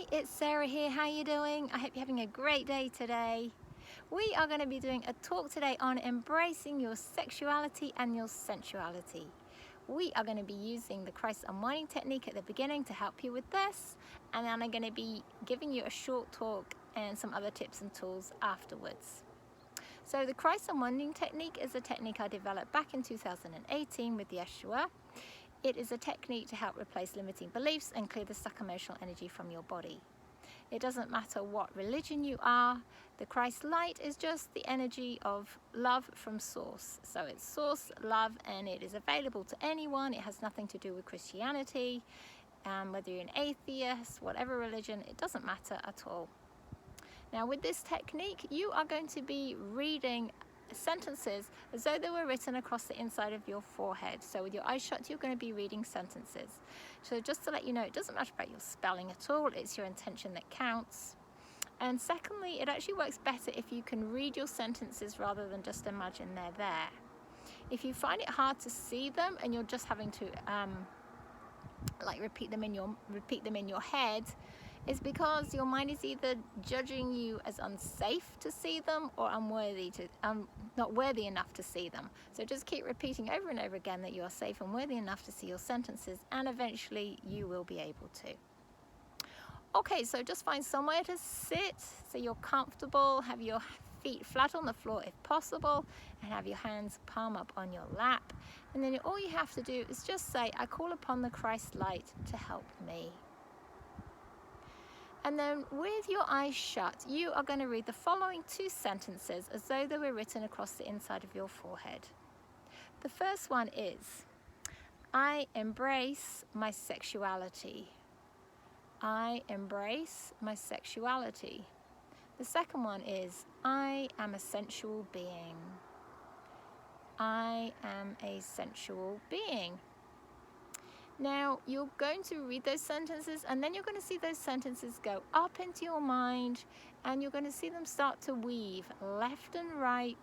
Hi, it's Sarah here. How are you doing? I hope you're having a great day today. We are going to be doing a talk today on embracing your sexuality and your sensuality. We are going to be using the Christ unwinding technique at the beginning to help you with this, and then I'm going to be giving you a short talk and some other tips and tools afterwards. So the Christ unwinding technique is a technique I developed back in 2018 with Yeshua. It is a technique to help replace limiting beliefs and clear the stuck emotional energy from your body. It doesn't matter what religion you are, the Christ light is just the energy of love from source. So it's source love, and it is available to anyone. It has nothing to do with Christianity, whether you're an atheist, whatever religion, it doesn't matter at all. Now with this technique, you are going to be reading sentences as though they were written across the inside of your forehead. So with your eyes shut, you're going to be reading sentences. So just to let you know, it doesn't matter about your spelling at all, it's your intention that counts. And secondly, it actually works better if you can read your sentences rather than just imagine they're there. If you find it hard to see them and you're just having to repeat them in your head, is because your mind is either judging you as unsafe to see them or not worthy enough to see them. So just keep repeating over and over again that you are safe and worthy enough to see your sentences, and eventually you will be able to. Okay, so just find somewhere to sit so you're comfortable. Have your feet flat on the floor if possible, and have your hands palm up on your lap. And then all you have to do is just say, I call upon the Christ light to help me. And then with your eyes shut, you are going to read the following two sentences as though they were written across the inside of your forehead. The first one is, I embrace my sexuality. I embrace my sexuality. The second one is, I am a sensual being. I am a sensual being. Now, you're going to read those sentences, and then you're going to see those sentences go up into your mind, and you're going to see them start to weave left and right,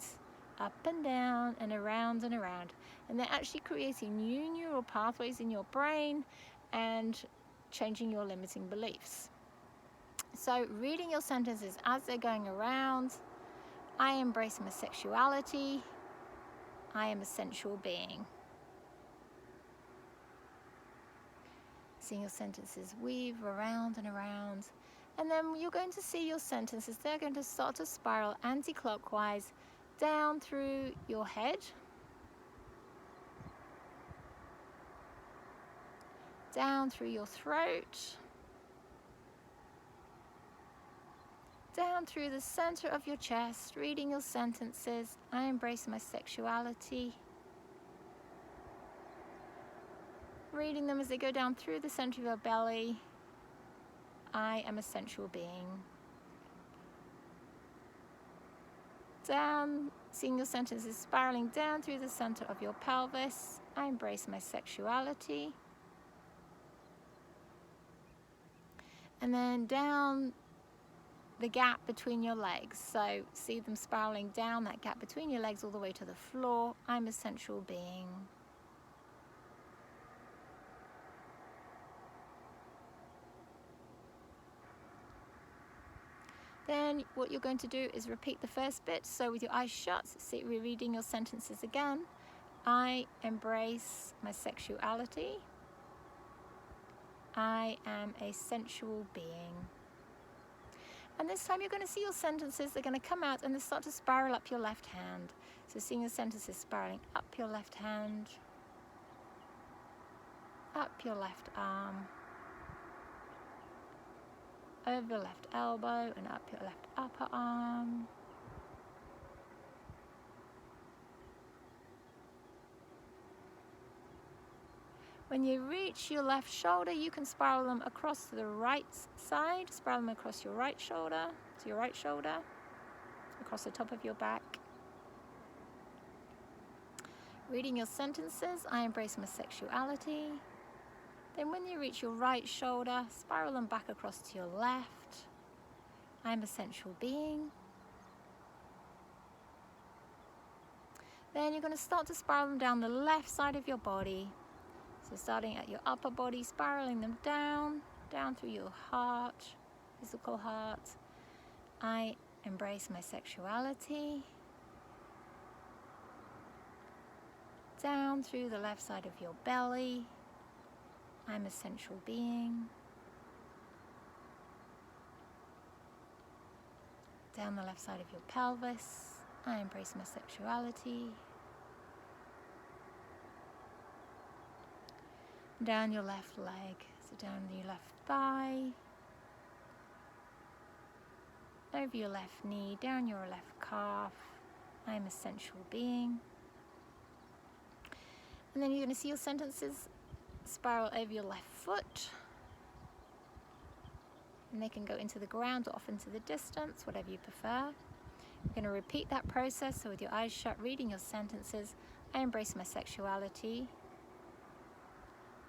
up and down, and around and around. And they're actually creating new neural pathways in your brain and changing your limiting beliefs. So, reading your sentences as they're going around, I embrace my sexuality. I am a sensual being. Seeing your sentences weave around and around, and then you're going to see your sentences, they're going to start to spiral anti-clockwise down through your head, down through your throat, down through the center of your chest, reading your sentences, I embrace my sexuality. Reading them as they go down through the center of your belly, I am a sensual being. Down, seeing your sentences spiraling down through the center of your pelvis, I embrace my sexuality. And then down the gap between your legs, so see them spiraling down that gap between your legs all the way to the floor, I'm a sensual being. Then what you're going to do is repeat the first bit. So with your eyes shut, see, rereading your sentences again. I embrace my sexuality. I am a sensual being. And this time you're going to see your sentences, they're going to come out and they start to spiral up your left hand. So seeing your sentences spiraling up your left hand, up your left arm, over your left elbow and up your left upper arm. When you reach your left shoulder, you can spiral them across to the right side, spiral them across your right shoulder, to your right shoulder, across the top of your back. Reading your sentences, I embrace my sexuality. Then when you reach your right shoulder, spiral them back across to your left. I'm a sensual being. Then you're going to start to spiral them down the left side of your body. So starting at your upper body, spiraling them down through your heart, physical heart. I embrace my sexuality. Down through the left side of your belly. I'm a sensual being. Down the left side of your pelvis. I embrace my sexuality. Down your left leg, so down your left thigh. Over your left knee, down your left calf. I'm a sensual being. And then you're going to see your sentences spiral over your left foot. And they can go into the ground or off into the distance, whatever you prefer. You're going to repeat that process, so with your eyes shut, reading your sentences. I embrace my sexuality.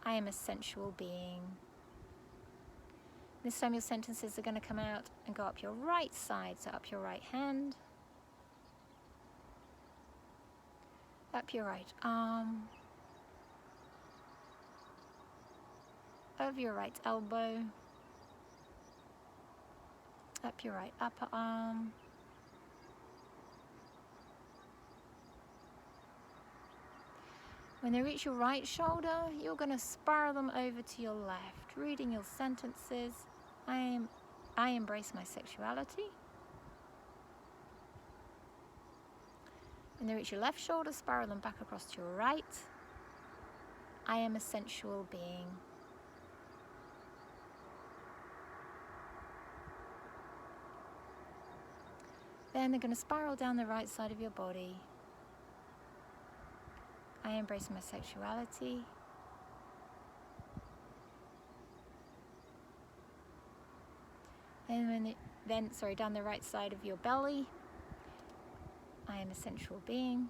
I am a sensual being. This time your sentences are going to come out and go up your right side, so up your right hand, up your right arm, over your right elbow, up your right upper arm, when they reach your right shoulder, you're going to spiral them over to your left, reading your sentences. I embrace my sexuality. When they reach your left shoulder, spiral them back across to your right. I am a sensual being. Then they're going to spiral down the right side of your body. I embrace my sexuality. And down the right side of your belly. I am a sensual being.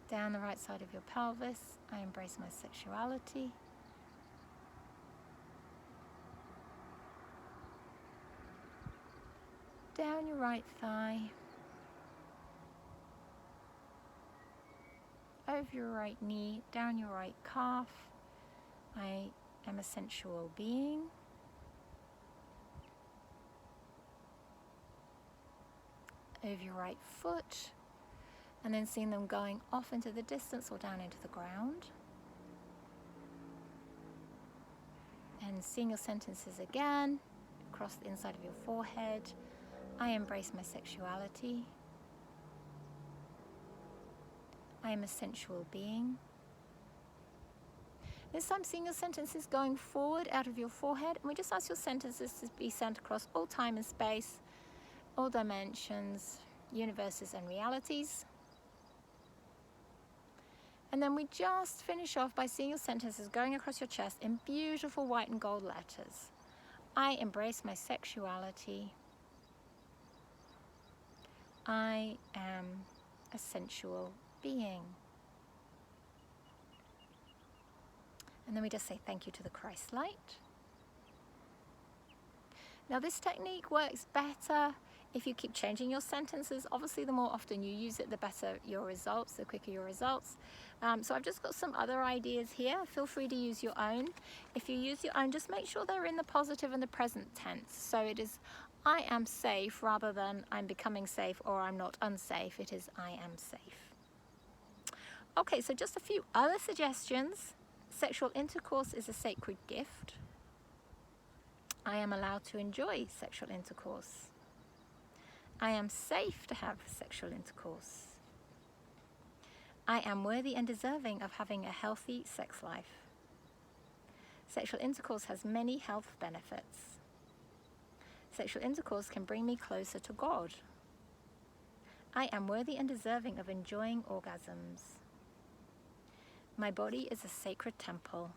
Down the right side of your pelvis. I embrace my sexuality. Down your right thigh. Over your right knee, down your right calf. I am a sensual being. Over your right foot, and then seeing them going off into the distance or down into the ground. And seeing your sentences again, across the inside of your forehead. I embrace my sexuality. I am a sensual being. This time, seeing your sentences going forward out of your forehead, and we just ask your sentences to be sent across all time and space, all dimensions, universes and realities. And then we just finish off by seeing your sentences going across your chest in beautiful white and gold letters. I embrace my sexuality. I am a sensual being. And then we just say thank you to the Christ light. Now this technique works better if you keep changing your sentences. Obviously, the more often you use it, the better your results, the quicker your results. So I've just got some other ideas here. Feel free to use your own. If you use your own, just make sure they're in the positive and the present tense. So it is I am safe rather than I'm becoming safe or I'm not unsafe. It is I am safe. Okay, so just a few other suggestions. Sexual intercourse is a sacred gift. I am allowed to enjoy sexual intercourse. I am safe to have sexual intercourse. I am worthy and deserving of having a healthy sex life. Sexual intercourse has many health benefits. Sexual intercourse can bring me closer to God. I am worthy and deserving of enjoying orgasms. My body is a sacred temple.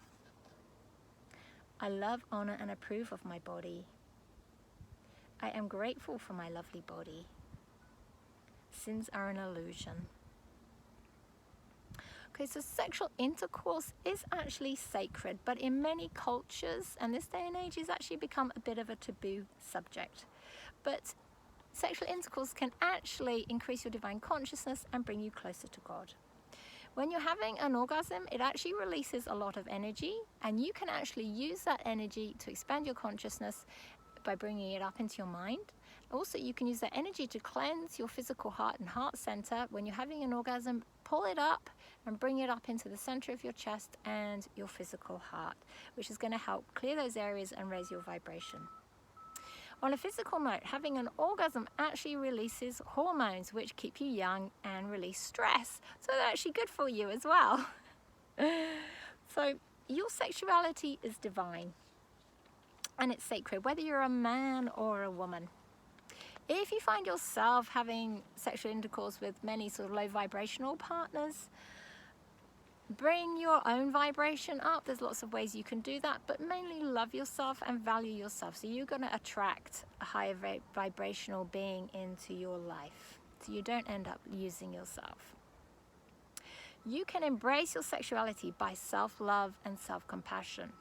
I love, honor, and approve of my body. I am grateful for my lovely body. Sins are an illusion. Okay, so sexual intercourse is actually sacred, but in many cultures, and this day and age, has actually become a bit of a taboo subject. But sexual intercourse can actually increase your divine consciousness and bring you closer to God. When you're having an orgasm, it actually releases a lot of energy, and you can actually use that energy to expand your consciousness by bringing it up into your mind. Also, you can use that energy to cleanse your physical heart and heart center. When you're having an orgasm, pull it up and bring it up into the center of your chest and your physical heart, which is going to help clear those areas and raise your vibration. On a physical note, having an orgasm actually releases hormones which keep you young and release stress. So they're actually good for you as well. So your sexuality is divine and it's sacred, whether you're a man or a woman. If you find yourself having sexual intercourse with many sort of low vibrational partners, bring your own vibration up. There's lots of ways you can do that, but mainly love yourself and value yourself. So you're going to attract a higher vibrational being into your life, so you don't end up using yourself. You can embrace your sexuality by self-love and self-compassion.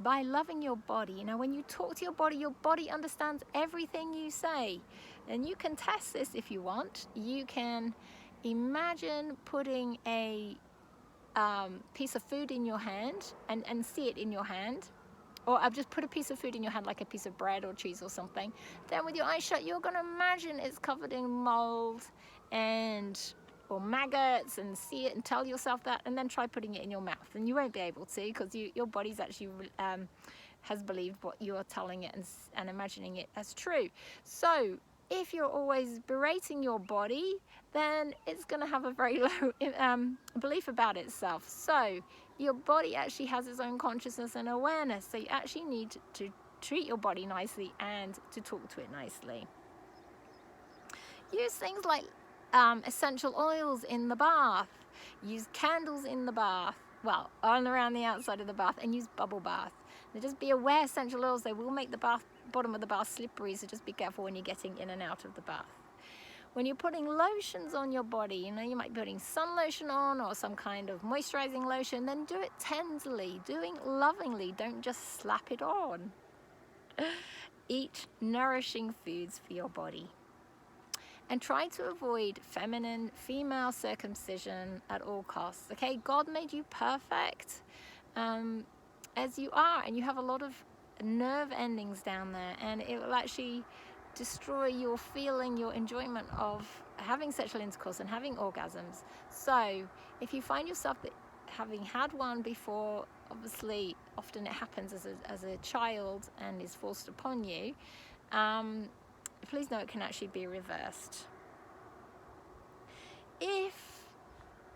By loving your body. You know, when you talk to your body understands everything you say. And you can test this if you want. You can imagine putting a piece of food in your hand and see it in your hand, or I've just put a piece of food in your hand, like a piece of bread or cheese or something. Then with your eyes shut, you're going to imagine it's covered in mold or maggots, and see it and tell yourself that, and then try putting it in your mouth. And you won't be able to, because your body's actually has believed what you're telling it and imagining it as true. So if you're always berating your body, then it's going to have a very low belief about itself. So your body actually has its own consciousness and awareness. So you actually need to treat your body nicely and to talk to it nicely. Use things like essential oils in the bath. Use candles in the bath, well, on around the outside of the bath, and use bubble bath. Now just be aware, essential oils, they will make the bottom of the bath slippery, so just be careful when you're getting in and out of the bath. When you're putting lotions on your body, you know, you might be putting sun lotion on or some kind of moisturizing lotion, then do it tenderly, doing lovingly, don't just slap it on. Eat nourishing foods for your body. And try to avoid female circumcision at all costs. Okay, God made you perfect as you are, and you have a lot of nerve endings down there, and it will actually destroy your enjoyment of having sexual intercourse and having orgasms. So if you find yourself having had one before, obviously often it happens as a child and is forced upon you, please know it can actually be reversed. If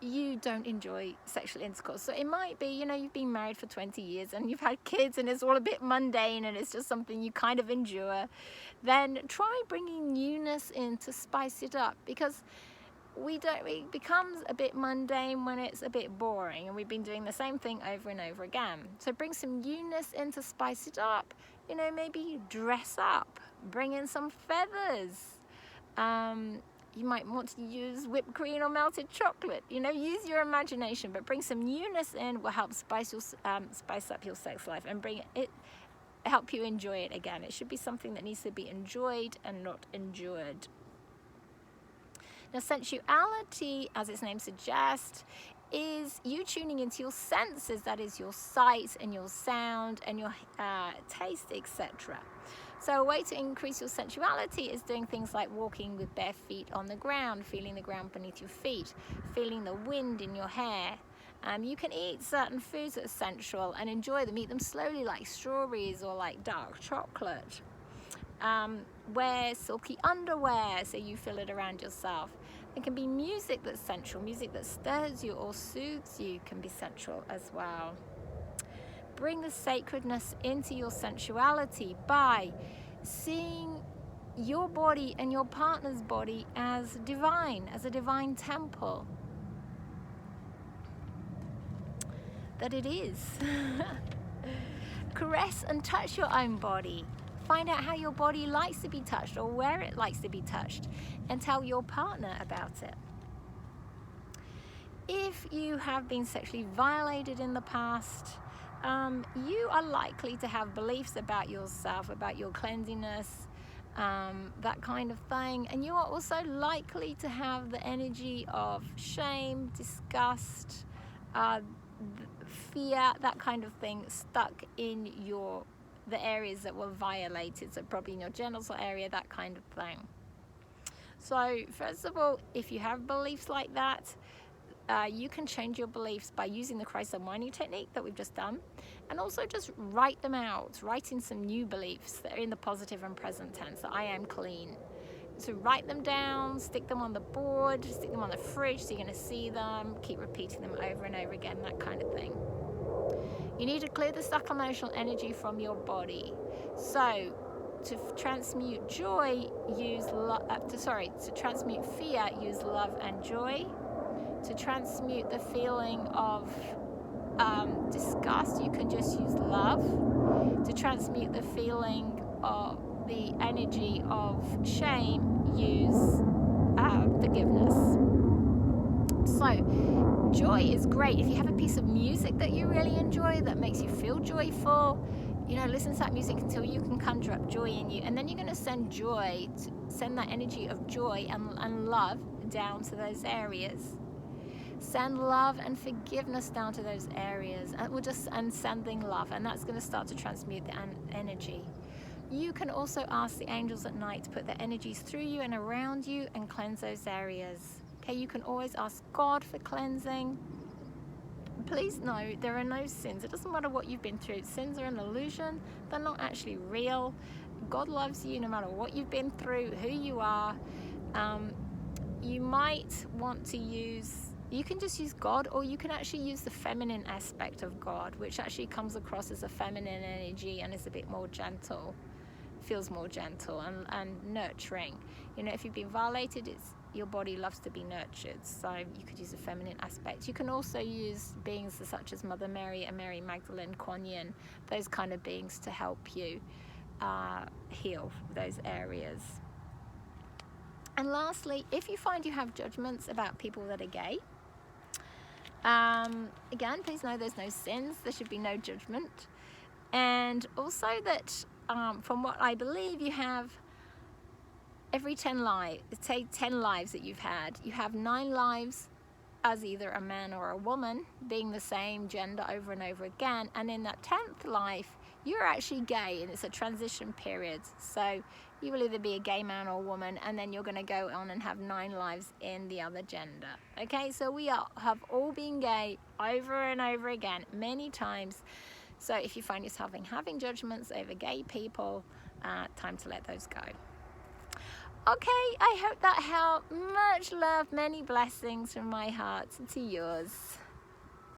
you don't enjoy sexual intercourse, so it might be, you know, you've been married for 20 years and you've had kids and it's all a bit mundane and it's just something you kind of endure, then try bringing newness in to spice it up, because it becomes a bit mundane when it's a bit boring and we've been doing the same thing over and over again. So bring some newness in to spice it up. You know, maybe dress up, bring in some feathers. You might want to use whipped cream or melted chocolate. You know, use your imagination, but bring some newness in will help spice up your sex life and help you enjoy it again. It should be something that needs to be enjoyed and not endured. Now, sensuality, as its name suggests, is you tuning into your senses, that is your sight and your sound and your taste, etc. So a way to increase your sensuality is doing things like walking with bare feet on the ground, feeling the ground beneath your feet, feeling the wind in your hair. You can eat certain foods that are sensual and enjoy them. Eat them slowly, like strawberries or like dark chocolate. Wear silky underwear so you feel it around yourself. It can be music that's sensual, music that stirs you or soothes you can be sensual as well. Bring the sacredness into your sensuality by seeing your body and your partner's body as divine, as a divine temple that it is. Caress and touch your own body. Find out how your body likes to be touched or where it likes to be touched, and tell your partner about it. If you have been sexually violated in the past, you are likely to have beliefs about yourself, about your cleanliness, that kind of thing. And you are also likely to have the energy of shame, disgust, fear, that kind of thing stuck in the areas that were violated, so probably in your genital area, that kind of thing. So first of all, if you have beliefs like that, you can change your beliefs by using the Christ unwinding technique that we've just done, and also just write them out, write in some new beliefs that are in the positive and present tense, that I am clean. So write them down, stick them on the board, stick them on the fridge so you're going to see them, keep repeating them over and over again, that kind of thing. You need to clear the stuck emotional energy from your body. So to transmute joy, to transmute fear, use love and joy. To transmute the feeling of disgust, you can just use love. To transmute the feeling of the energy of shame, use forgiveness. So joy is great. If you have a piece of music that you really enjoy that makes you feel joyful, listen to that music until you can conjure up joy in you, and then you're going to send that energy of joy and love down to those areas. Send love and forgiveness down to those areas, and sending love, and that's going to start to transmute the energy. You can also ask the angels at night to put their energies through you and around you and cleanse those areas. Okay, you can always ask God for cleansing. Please know there are no sins. It doesn't matter what you've been through. Sins are an illusion. They're not actually real. God loves you no matter what you've been through, who you are. You might want to you can just use God, or you can actually use the feminine aspect of God, which actually comes across as a feminine energy and is a bit more gentle, feels more gentle and nurturing. If you've been violated, your body loves to be nurtured, so you could use a feminine aspect. You can also use beings such as Mother Mary and Mary Magdalene, Kuan Yin, those kind of beings to help you heal those areas. And lastly, if you find you have judgments about people that are gay, again, please know there's no sins. There should be no judgment. And also that from what I believe, you have every 10 lives, say 10 lives that you've had, you have 9 lives as either a man or a woman, being the same gender over and over again. And in that 10th life, you're actually gay, and it's a transition period. So you will either be a gay man or woman, and then you're going to go on and have 9 lives in the other gender. Okay, so we have all been gay over and over again, many times. So if you find yourself having judgments over gay people, time to let those go. Okay, I hope that helped. Much love, many blessings from my heart to yours.